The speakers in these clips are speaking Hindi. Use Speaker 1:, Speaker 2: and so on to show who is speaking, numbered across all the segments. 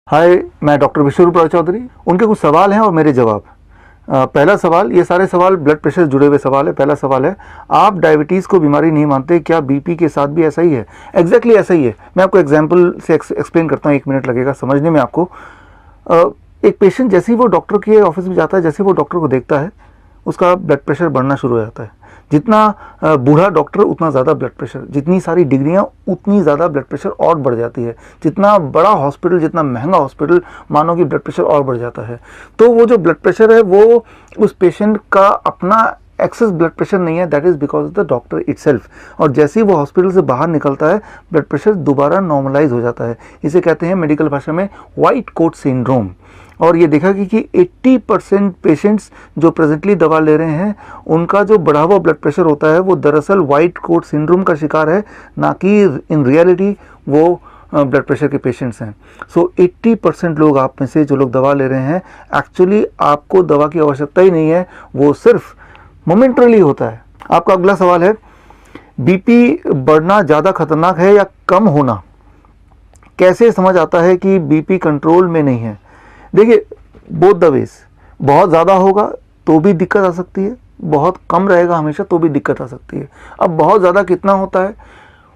Speaker 1: हाय, मैं डॉक्टर विश्वरूप चौधरी। उनके कुछ सवाल हैं और मेरे जवाब। पहला सवाल, ये सारे सवाल ब्लड प्रेशर जुड़े हुए सवाल है। पहला सवाल है, आप डायबिटीज़ को बीमारी नहीं मानते, क्या बीपी के साथ भी ऐसा ही है? एग्जैक्टली ऐसा ही है। मैं आपको एग्जांपल से एक्सप्लेन करता हूँ, 1 मिनट लगेगा समझने में आपको। एक पेशेंट जैसे ही वो डॉक्टर के ऑफिस में जाता है, जैसे वो डॉक्टर को देखता है, उसका ब्लड प्रेशर बढ़ना शुरू हो जाता है। जितना बूढ़ा डॉक्टर उतना ज़्यादा ब्लड प्रेशर, जितनी सारी डिग्रियां उतनी ज़्यादा ब्लड प्रेशर और बढ़ जाती है। जितना बड़ा हॉस्पिटल, जितना महंगा हॉस्पिटल, मानो कि ब्लड प्रेशर और बढ़ जाता है। तो वो जो ब्लड प्रेशर है वो उस पेशेंट का अपना एक्सेस ब्लड प्रेशर नहीं है, that is because of the doctor itself. और जैसे ही वो हॉस्पिटल से बाहर निकलता है, ब्लड प्रेशर दोबारा नॉर्मलाइज हो जाता है। इसे कहते हैं मेडिकल भाषा में व्हाइट कोट सिंड्रोम। और ये देखा कि 80% पेशेंट्स जो प्रेजेंटली दवा ले रहे हैं, उनका जो बढ़ा हुआ ब्लड प्रेशर होता है वो दरअसल व्हाइट कोट सिंड्रोम का शिकार है, ना कि इन रियलिटी वो ब्लड प्रेशर के पेशेंट्स हैं। सो 80% लोग आप में से जो लोग दवा ले रहे हैं, एक्चुअली आपको दवा की आवश्यकता ही नहीं है, वो सिर्फ मोमेंटरली होता है। आपका अगला सवाल है, बीपी बढ़ना ज़्यादा खतरनाक है या कम होना? कैसे समझ आता है कि बीपी कंट्रोल में नहीं है? देखिए, बोथ द वेज। बहुत ज़्यादा होगा तो भी दिक्कत आ सकती है, बहुत कम रहेगा हमेशा तो भी दिक्कत आ सकती है। अब बहुत ज़्यादा कितना होता है?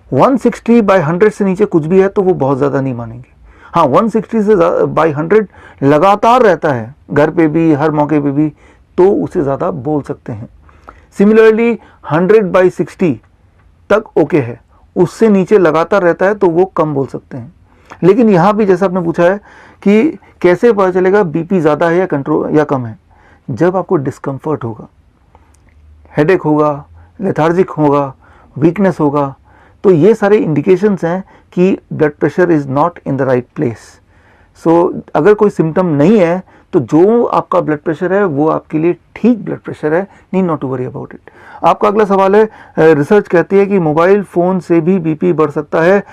Speaker 1: 160/100 से नीचे कुछ भी है तो वो बहुत ज़्यादा नहीं मानेंगे। हाँ, 160 से बाई 100 लगातार रहता है, घर पे भी, हर मौके पे भी, तो उसे ज़्यादा बोल सकते हैं। सिमिलरली 100/60 तक ओके है, उससे नीचे लगातार रहता है तो वो कम बोल सकते हैं। लेकिन यहाँ भी जैसा आपने पूछा है कि कैसे पता चलेगा बीपी ज़्यादा है या कंट्रोल या कम है? जब आपको डिस्कम्फर्ट होगा, हेडेक होगा, लेथार्जिक होगा, वीकनेस होगा, तो ये सारे इंडिकेशंस हैं कि blood pressure is not in the right place. So अगर कोई सिम्टम नहीं है तो जो आपका ब्लड प्रेशर है वो आपके लिए ठीक ब्लड प्रेशर है, need not to worry about it. आपका अगला सवाल है, रिसर्च कहती है कि मोबाइल फ़ोन से भी बीपी बढ़ सकता है,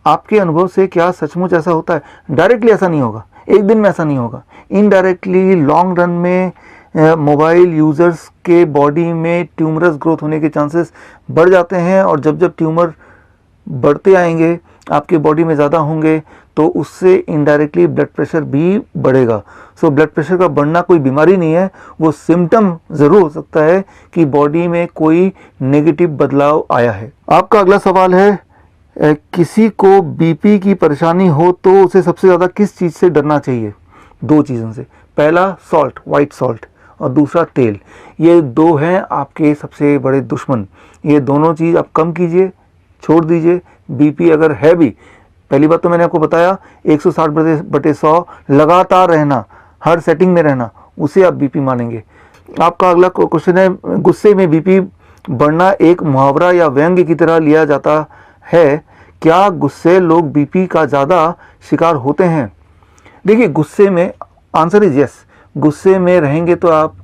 Speaker 1: आपके अनुभव से क्या सचमुच ऐसा होता है? डायरेक्टली ऐसा नहीं होगा, एक दिन में ऐसा नहीं होगा। इनडायरेक्टली लॉन्ग रन में मोबाइल यूज़र्स के बॉडी में ट्यूमरस ग्रोथ होने के चांसेस बढ़ जाते हैं, और जब जब ट्यूमर बढ़ते आएंगे, आपके बॉडी में ज़्यादा होंगे, तो उससे इनडायरेक्टली ब्लड प्रेशर भी बढ़ेगा। सो ब्लड प्रेशर का बढ़ना कोई बीमारी नहीं है, वो सिम्टम ज़रूर हो सकता है कि बॉडी में कोई नेगेटिव बदलाव आया है। आपका अगला सवाल है, किसी को बीपी की परेशानी हो तो उसे सबसे ज़्यादा किस चीज़ से डरना चाहिए? 2 चीज़ों से। पहला सॉल्ट, वाइट सॉल्ट, और दूसरा तेल। ये 2 हैं आपके सबसे बड़े दुश्मन। ये दोनों चीज़ आप कम कीजिए, छोड़ दीजिए। बीपी अगर है भी, पहली बात तो मैंने आपको बताया, 160/100 लगातार रहना, हर सेटिंग में रहना, उसे आप बीपी मानेंगे। आपका अगला क्वेश्चन है, गुस्से में बीपी बढ़ना एक मुहावरा या व्यंग्य की तरह लिया जाता है, क्या गुस्से लोग बीपी का ज़्यादा शिकार होते हैं? देखिए, गुस्से में आंसर इज यस। गुस्से में रहेंगे तो आप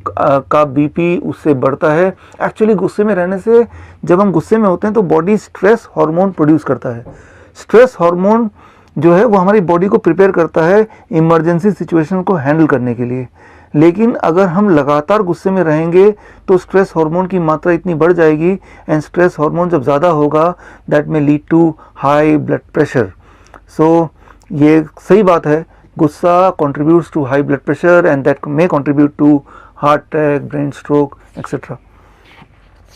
Speaker 1: का बीपी उससे बढ़ता है। एक्चुअली गुस्से में रहने से, जब हम गुस्से में होते हैं तो बॉडी स्ट्रेस हार्मोन प्रोड्यूस करता है। स्ट्रेस हार्मोन जो है वो हमारी बॉडी को प्रिपेयर करता है इमरजेंसी सिचुएशन को हैंडल करने के लिए। लेकिन अगर हम लगातार गुस्से में रहेंगे तो स्ट्रेस हार्मोन की मात्रा इतनी बढ़ जाएगी, एंड स्ट्रेस हार्मोन जब ज़्यादा होगा, दैट में lead to high blood pressure. So ये सही बात है, गुस्सा contributes to high blood pressure and that may contribute to heart attack, brain stroke, etc.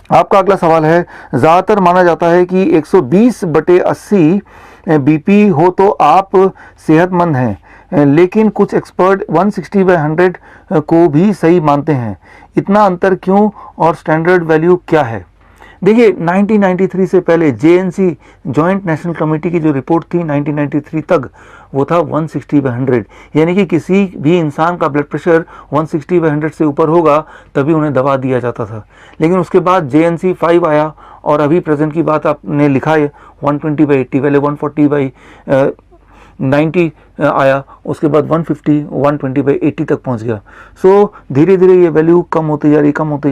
Speaker 1: आपका अगला सवाल है, ज़्यादातर माना जाता है कि 120/80 बीपी हो तो आप सेहतमंद हैं, लेकिन कुछ एक्सपर्ट 160/100 को भी सही मानते हैं। इतना अंतर क्यों और स्टैंडर्ड वैल्यू क्या है? देखिए, 1993 से पहले JNC जॉइंट नेशनल कमेटी की जो रिपोर्ट थी 1993 तक, वो था 160/100, यानी कि किसी भी इंसान का ब्लड प्रेशर 160/100 से ऊपर होगा तभी उन्हें दवा दिया जाता था। लेकिन उसके बाद JNC 5 आया, और अभी प्रेजेंट की बात आपने लिखा है 120/80, पहले 140/90 आया, उसके बाद 150, 120/80 तक पहुंच गया। सो धीरे धीरे ये वैल्यू कम होती जा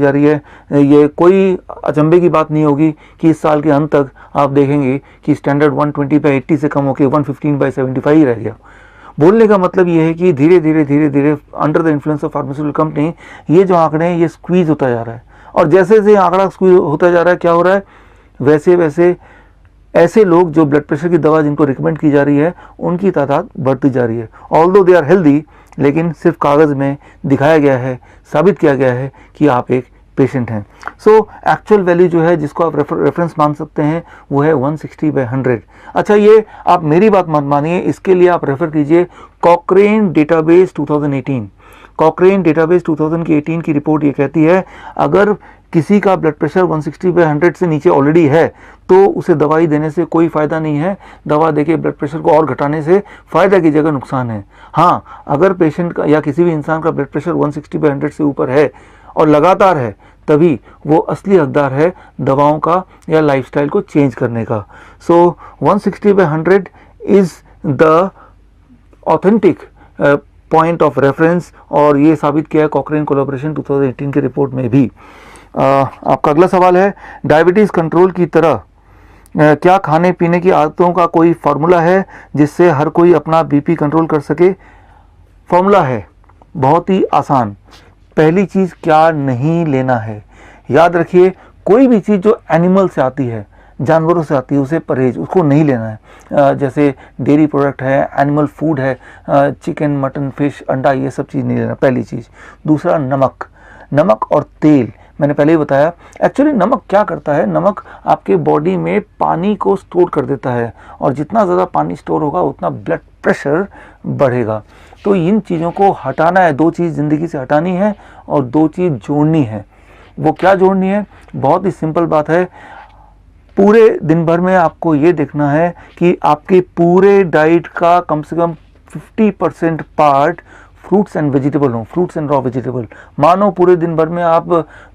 Speaker 1: रही है। ये कोई अचंभे की बात नहीं होगी कि इस साल के अंत तक आप देखेंगे कि स्टैंडर्ड 120/80 से कम होकर 115/75 ही रह गया। बोलने का मतलब ये है कि धीरे धीरे under the influence of pharmaceutical company ये जो आंकड़े हैं ये स्क्वीज होता जा रहा है, और जैसे जैसे आंकड़ा स्क्वीज होता जा रहा है, क्या हो रहा है, वैसे वैसे ऐसे लोग जो ब्लड प्रेशर की दवा जिनको रिकमेंड की जा रही है उनकी तादाद बढ़ती जा रही है। ऑल्दो दे आर हेल्दी, लेकिन सिर्फ कागज़ में दिखाया गया है, साबित किया गया है कि आप एक पेशेंट हैं। सो एक्चुअल वैल्यू जो है जिसको आप रेफरेंस मान सकते हैं वो है 160/100। अच्छा, ये आप मेरी बात मत मानिए, इसके लिए आप रेफर कीजिए कॉकरेन डेटाबेस 2018। कॉकरेन डेटाबेस 2018 की रिपोर्ट ये कहती है अगर किसी का ब्लड प्रेशर 160/100 से नीचे ऑलरेडी है तो उसे दवाई देने से कोई फ़ायदा नहीं है। दवा देके ब्लड प्रेशर को और घटाने से फ़ायदा की जगह नुकसान है। हाँ, अगर पेशेंट का या किसी भी इंसान का ब्लड प्रेशर 160/100 से ऊपर है और लगातार है, तभी वो असली हकदार है दवाओं का या लाइफस्टाइल को चेंज करने का। सो 160/100 is the authentic point of reference, और ये साबित किया है कॉकरेन कोलैबोरेशन 2018 की रिपोर्ट में भी। आपका अगला सवाल है, डायबिटीज़ कंट्रोल की तरह क्या खाने पीने की आदतों का कोई फार्मूला है जिससे हर कोई अपना बीपी कंट्रोल कर सके? फार्मूला है, बहुत ही आसान। पहली चीज़, क्या नहीं लेना है। याद रखिए, कोई भी चीज़ जो एनिमल से आती है, जानवरों से आती है, उसे परहेज, उसको नहीं लेना है। जैसे डेयरी प्रोडक्ट है, एनिमल फूड है, चिकन, मटन, फिश, अंडा, ये सब चीज़ नहीं लेना, पहली चीज़। दूसरा, नमक और तेल। मैंने पहले ही बताया, एक्चुअली नमक क्या करता है, नमक आपके बॉडी में पानी को स्टोर कर देता है, और जितना ज़्यादा पानी स्टोर होगा उतना ब्लड प्रेशर बढ़ेगा। तो इन चीज़ों को हटाना है। 2 चीज़ ज़िंदगी से हटानी है और 2 चीज़ जोड़नी है। वो क्या जोड़नी है? बहुत ही सिंपल बात है। पूरे दिन भर में आपको ये देखना है कि आपके पूरे डाइट का कम से कम 50% पार्ट फ्रूट्स एंड वेजिटेबल हो, फ्रूट्स एंड रॉ वेजिटेबल। मानो पूरे दिन भर में आप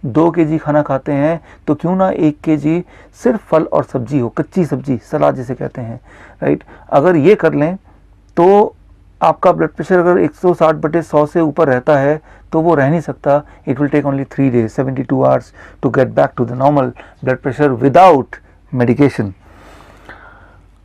Speaker 1: 2 kg खाना खाते हैं तो क्यों ना 1 kg सिर्फ फल और सब्जी हो, कच्ची सब्जी, सलाद जिसे कहते हैं, राइट। अगर ये कर लें तो आपका ब्लड प्रेशर अगर 160/100 से ऊपर रहता है तो वो रह नहीं सकता। It will take only 3 days, 72 hours to get back to the normal blood pressure without medication.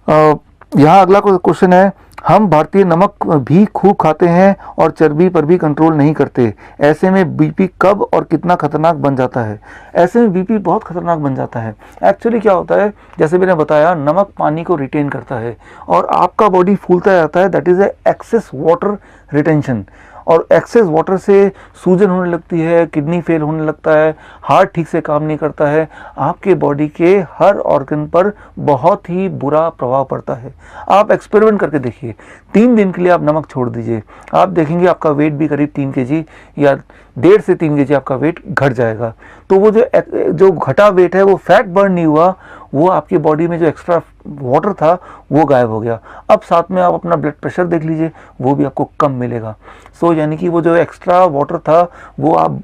Speaker 1: यहाँ अगला क्वेश्चन है, हम भारतीय नमक भी खूब खाते हैं और चर्बी पर भी कंट्रोल नहीं करते, ऐसे में बीपी कब और कितना खतरनाक बन जाता है? ऐसे में बीपी बहुत खतरनाक बन जाता है। एक्चुअली क्या होता है, जैसे मैंने बताया, नमक पानी को रिटेन करता है और आपका बॉडी फूलता जाता है, that is a excess water retention. और एक्सेस वाटर से सूजन होने लगती है, किडनी फेल होने लगता है, हार्ट ठीक से काम नहीं करता है, आपके बॉडी के हर ऑर्गन पर बहुत ही बुरा प्रभाव पड़ता है। आप एक्सपेरिमेंट करके देखिए, 3 दिन के लिए आप नमक छोड़ दीजिए, आप देखेंगे आपका वेट भी करीब 3 kg या 1.5 से 3 kg आपका वेट घट जाएगा। तो वो जो घटा वेट है वो फैट बर्न नहीं हुआ, वो आपकी बॉडी में जो एक्स्ट्रा वाटर था वो गायब हो गया। अब साथ में आप अपना ब्लड प्रेशर देख लीजिए, वो भी आपको कम मिलेगा। सो यानी कि वो जो एक्स्ट्रा वाटर था वो आप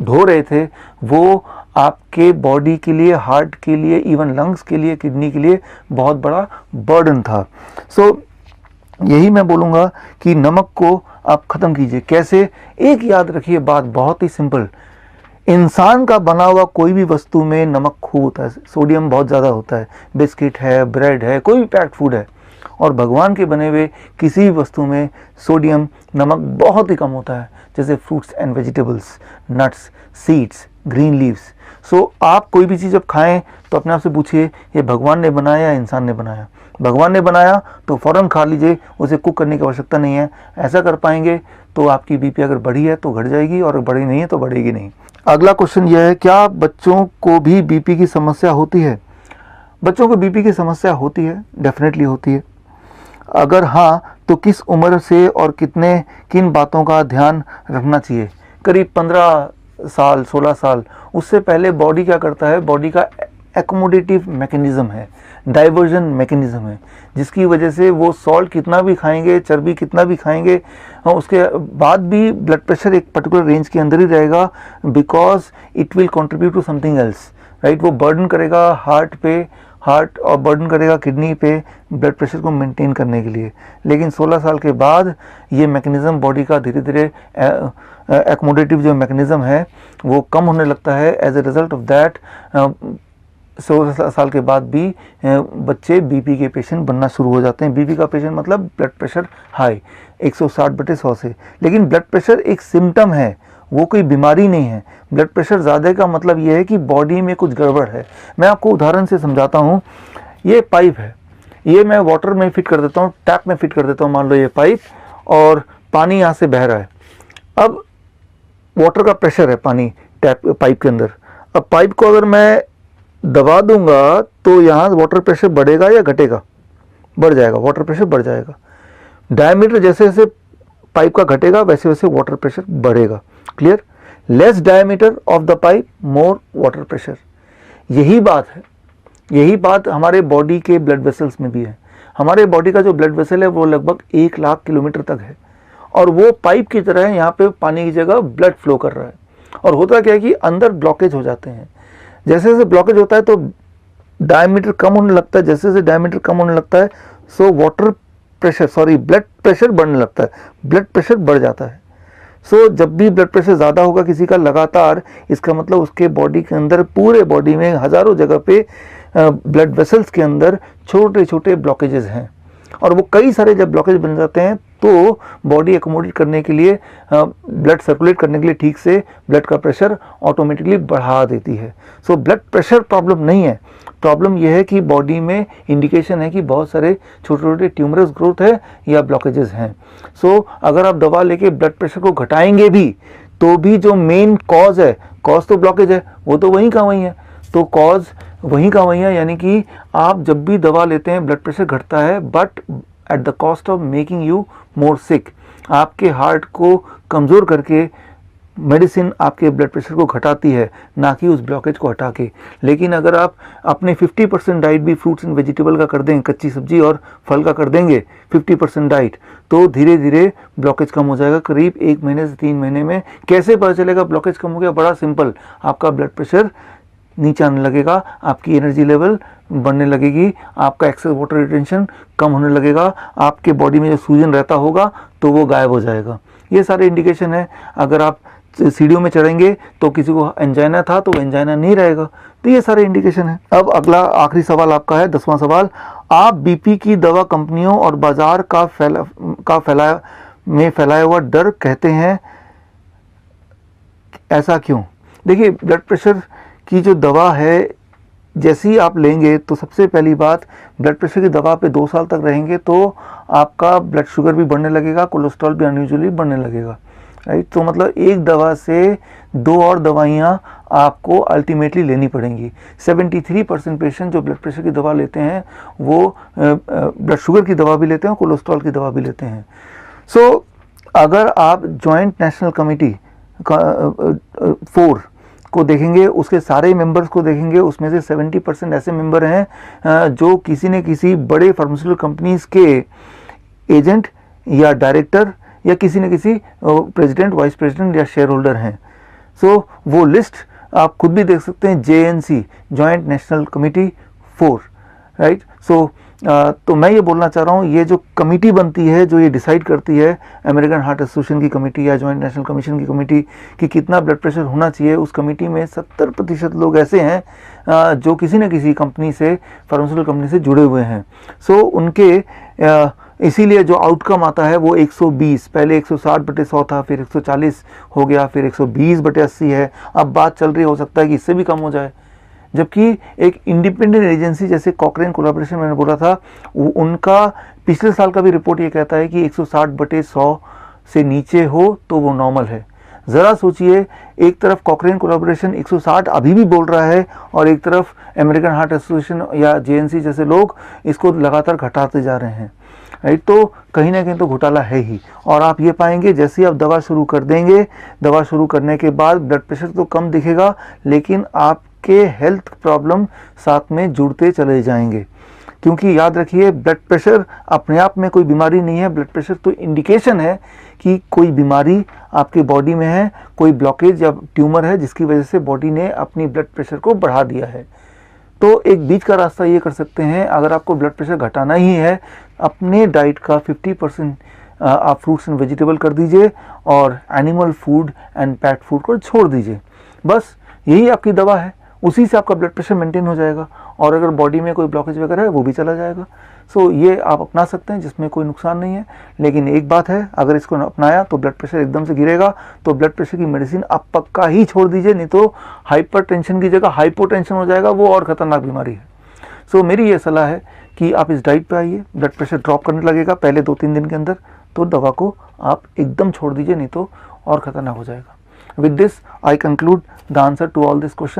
Speaker 1: ढो रहे थे, वो आपके बॉडी के लिए, हार्ट के लिए, इवन लंग्स के लिए, किडनी के लिए बहुत बड़ा बर्डन था। सो यही मैं बोलूँगा कि नमक को आप ख़त्म कीजिए। कैसे? एक याद रखिए बात, बहुत ही सिंपल, इंसान का बना हुआ कोई भी वस्तु में नमक खूब होता है, सोडियम बहुत ज़्यादा होता है। बिस्किट है, ब्रेड है, कोई भी पैक्ड फूड है, और भगवान के बने हुए किसी भी वस्तु में सोडियम, नमक बहुत ही कम होता है, जैसे fruits and vegetables, nuts, seeds, green leaves. So आप कोई भी चीज़ जब खाएं तो अपने आप से पूछिए, ये भगवान ने बनाया या इंसान ने बनाया? भगवान ने बनाया तो फ़ौरन खा लीजिए, उसे कुक करने की आवश्यकता नहीं है। ऐसा कर पाएंगे तो आपकी बीपी अगर बढ़ी है तो घट जाएगी, और बढ़ी नहीं है तो बढ़ेगी नहीं। अगला क्वेश्चन यह है, क्या बच्चों को भी बीपी की समस्या होती है? बच्चों को बीपी की समस्या होती है, डेफिनेटली होती है। अगर हाँ तो किस उम्र से और किन बातों का ध्यान रखना चाहिए? करीब 15 साल, 16 साल। उससे पहले बॉडी क्या करता है, बॉडी का एकोमोडेटिव मैकेनिज़्म है, डाइवर्जन मैकेनिज़्म है, जिसकी वजह से वो सॉल्ट कितना भी खाएंगे, चर्बी कितना भी खाएंगे, उसके बाद भी ब्लड प्रेशर एक पर्टिकुलर रेंज के अंदर ही रहेगा, because it will contribute to something else, right. वो बर्डन करेगा हार्ट और बर्डन करेगा किडनी पे ब्लड प्रेशर को मेंटेन करने के लिए। लेकिन 16 साल के बाद ये मैकेनिज़्म बॉडी का धीरे धीरे एकोमोडेटिव जो मैकेनिज़्म है वो कम होने लगता है। As a result of that 16 साल के बाद भी बच्चे बीपी के पेशेंट बनना शुरू हो जाते हैं। बीपी का पेशेंट मतलब ब्लड प्रेशर हाई 160/100 से। लेकिन ब्लड प्रेशर एक सिम्टम है, वो कोई बीमारी नहीं है। ब्लड प्रेशर ज़्यादा का मतलब ये है कि बॉडी में कुछ गड़बड़ है। मैं आपको उदाहरण से समझाता हूँ। ये पाइप है, ये मैं वाटर में फिट कर देता हूँ, टैप में फिट कर देता हूँ, मान लो ये पाइप, और पानी यहाँ से बह रहा है। अब वाटर का प्रेशर है पानी टैप पाइप के अंदर। अब पाइप को अगर मैं दबा दूंगा तो यहाँ वाटर प्रेशर बढ़ेगा या घटेगा? बढ़ जाएगा, वाटर प्रेशर बढ़ जाएगा। डायमीटर जैसे जैसे पाइप का घटेगा वैसे वैसे वाटर प्रेशर बढ़ेगा। Clear? Less diameter of the pipe, more water pressure. यही बात है, यही बात हमारे बॉडी के ब्लड वेसल्स में भी है। हमारे बॉडी का जो ब्लड वेसल है वो लगभग 1 लाख किलोमीटर तक है, और वो पाइप की तरह है, यहाँ पे पानी की जगह ब्लड फ्लो कर रहा है। और होता क्या है कि अंदर ब्लॉकेज हो जाते हैं। जैसे जैसे ब्लॉकेज होता है तो डायमीटर कम होने लगता है, जैसे जैसे डायमीटर कम होने लगता है so water pressure, sorry blood pressure बढ़ने लगता है, ब्लड प्रेशर बढ़ जाता है। सो जब भी ब्लड प्रेशर ज़्यादा होगा किसी का लगातार, इसका मतलब उसके बॉडी के अंदर, पूरे बॉडी में हज़ारों जगह पे ब्लड वेसल्स के अंदर छोटे छोटे ब्लॉकेजेस हैं, और वो कई सारे जब ब्लॉकेज बन जाते हैं तो बॉडी एकोमोडेट करने के लिए, ब्लड सर्कुलेट करने के लिए ठीक से ब्लड का प्रेशर ऑटोमेटिकली बढ़ा देती है। सो ब्लड प्रेशर प्रॉब्लम नहीं है, प्रॉब्लम यह है कि बॉडी में इंडिकेशन है कि बहुत सारे छोटे छोटे ट्यूमरस ग्रोथ है या ब्लॉकेजेस हैं। सो अगर आप दवा लेके ब्लड प्रेशर को घटाएंगे भी तो भी जो मेन कॉज है, कॉज तो ब्लॉकेज है, वो तो वहीं का वहीं है, तो कॉज वहीं का वहीं है। यानी कि आप जब भी दवा लेते हैं ब्लड प्रेशर घटता है, but at the cost of making you more sick. आपके हार्ट को कमज़ोर करके मेडिसिन आपके ब्लड प्रेशर को घटाती है, ना कि उस ब्लॉकेज को हटा के। लेकिन अगर आप अपने 50% डाइट भी फ्रूट्स एंड वेजिटेबल का कर देंगे, कच्ची सब्जी और फल का कर देंगे 50% डाइट, तो धीरे धीरे ब्लॉकेज कम हो जाएगा। करीब 1 महीने से 3 महीने में। कैसे पता चलेगा ब्लॉकेज कम हो गया? बड़ा सिंपल, आपका ब्लड प्रेशर नीचे आने लगेगा, आपकी एनर्जी लेवल बढ़ने लगेगी, आपका एक्सेस वाटर रिटेंशन कम होने लगेगा, आपके बॉडी में जो सूजन रहता होगा तो वो गायब हो जाएगा। ये सारे इंडिकेशन है। अगर आप सीढ़ियों में चढ़ेंगे तो किसी को एंजाइना था तो एंजाइना नहीं रहेगा, तो ये सारे इंडिकेशन है। अब अगला आखिरी सवाल आपका है, 10वां सवाल। आप बीपी की दवा कंपनियों और बाजार का फैलाया हुआ डर कहते हैं, ऐसा क्यों? देखिए, ब्लड प्रेशर की जो दवा है, जैसे ही आप लेंगे तो सबसे पहली बात, ब्लड प्रेशर की दवा पे 2 साल तक रहेंगे तो आपका ब्लड शुगर भी बढ़ने लगेगा, कोलेस्ट्रॉल भी अनयूजुअली बढ़ने लगेगा, राइट। तो मतलब एक दवा से 2 और दवाइयाँ आपको अल्टीमेटली लेनी पड़ेंगी। 73% पेशेंट जो ब्लड प्रेशर की दवा लेते हैं वो ब्लड शुगर की दवा भी लेते हैं और कोलेस्ट्रॉल की दवा भी लेते हैं। सो अगर आप जॉइंट नेशनल कमेटी 4 को देखेंगे, उसके सारे मेंबर्स को देखेंगे, उसमें से 70% ऐसे मेंबर हैं जो किसी न किसी बड़े फार्मास्यूटिकल कंपनीज के एजेंट या डायरेक्टर या किसी न किसी प्रेसिडेंट, वाइस प्रेसिडेंट या शेयर होल्डर हैं। सो वो लिस्ट आप खुद भी देख सकते हैं, JNC, joint national committee 4, right. So तो मैं ये बोलना चाह रहा हूँ, ये जो कमेटी बनती है, जो ये डिसाइड करती है, अमेरिकन हार्ट एसोसिएशन की कमेटी या जॉइंट नेशनल कमीशन की कमेटी, कि कितना ब्लड प्रेशर होना चाहिए, उस कमेटी में 70% लोग ऐसे हैं जो किसी न किसी कंपनी से, फार्मास्यूटिकल कंपनी से जुड़े हुए हैं। सो उनके इसीलिए जो आउटकम आता है वो 120, पहले 160/100 था, फिर 140 हो गया, फिर 120/80 है। अब बात चल रही, हो सकता है कि इससे भी कम हो जाए। जबकि एक इंडिपेंडेंट एजेंसी जैसे कॉकरेन कोलैबोरेशन मैंने बोला था, उनका पिछले साल का भी रिपोर्ट ये कहता है कि 160/100 से नीचे हो तो वो नॉर्मल है। ज़रा सोचिए, एक तरफ कॉकरेन कोलैबोरेशन 160 अभी भी बोल रहा है, और एक तरफ अमेरिकन हार्ट एसोसिएशन या JNC जैसे लोग इसको लगातार घटाते जा रहे हैं, राइट। तो कहीं ना कहीं तो घोटाला है ही। और आप ये पाएंगे, जैसे ही आप दवा शुरू कर देंगे, दवा शुरू करने के बाद ब्लड प्रेशर तो कम दिखेगा, लेकिन आपके हेल्थ प्रॉब्लम साथ में जुड़ते चले जाएंगे। क्योंकि याद रखिए, ब्लड प्रेशर अपने आप में कोई बीमारी नहीं है। ब्लड प्रेशर तो इंडिकेशन है कि कोई बीमारी आपके बॉडी में है, कोई ब्लॉकेज या ट्यूमर है जिसकी वजह से बॉडी ने अपनी ब्लड प्रेशर को बढ़ा दिया है। तो एक बीच का रास्ता ये कर सकते हैं, अगर आपको ब्लड प्रेशर घटाना ही है, अपने डाइट का 50% आप फ्रूट्स एंड वेजिटेबल कर दीजिए और animal food and PAT food को छोड़ दीजिए। बस यही आपकी दवा है, उसी से आपका ब्लड प्रेशर मेंटेन हो जाएगा, और अगर बॉडी में कोई ब्लॉकेज वगैरह है वो भी चला जाएगा। सो ये आप अपना सकते हैं, जिसमें कोई नुकसान नहीं है। लेकिन एक बात है, अगर इसको अपनाया तो ब्लड प्रेशर एकदम से गिरेगा, तो ब्लड प्रेशर की मेडिसिन आप पक्का ही छोड़ दीजिए, नहीं तो हाइपरटेंशन की जगह हाइपोटेंशन हो जाएगा, वो और ख़तरनाक बीमारी है। सो मेरी ये सलाह है कि आप इस डाइट पे आइए, ब्लड प्रेशर ड्रॉप करने लगेगा पहले 2-3 दिन के अंदर, तो दवा को आप एकदम छोड़ दीजिए, नहीं तो और ख़तरनाक हो जाएगा। With this I conclude the answer to all this question.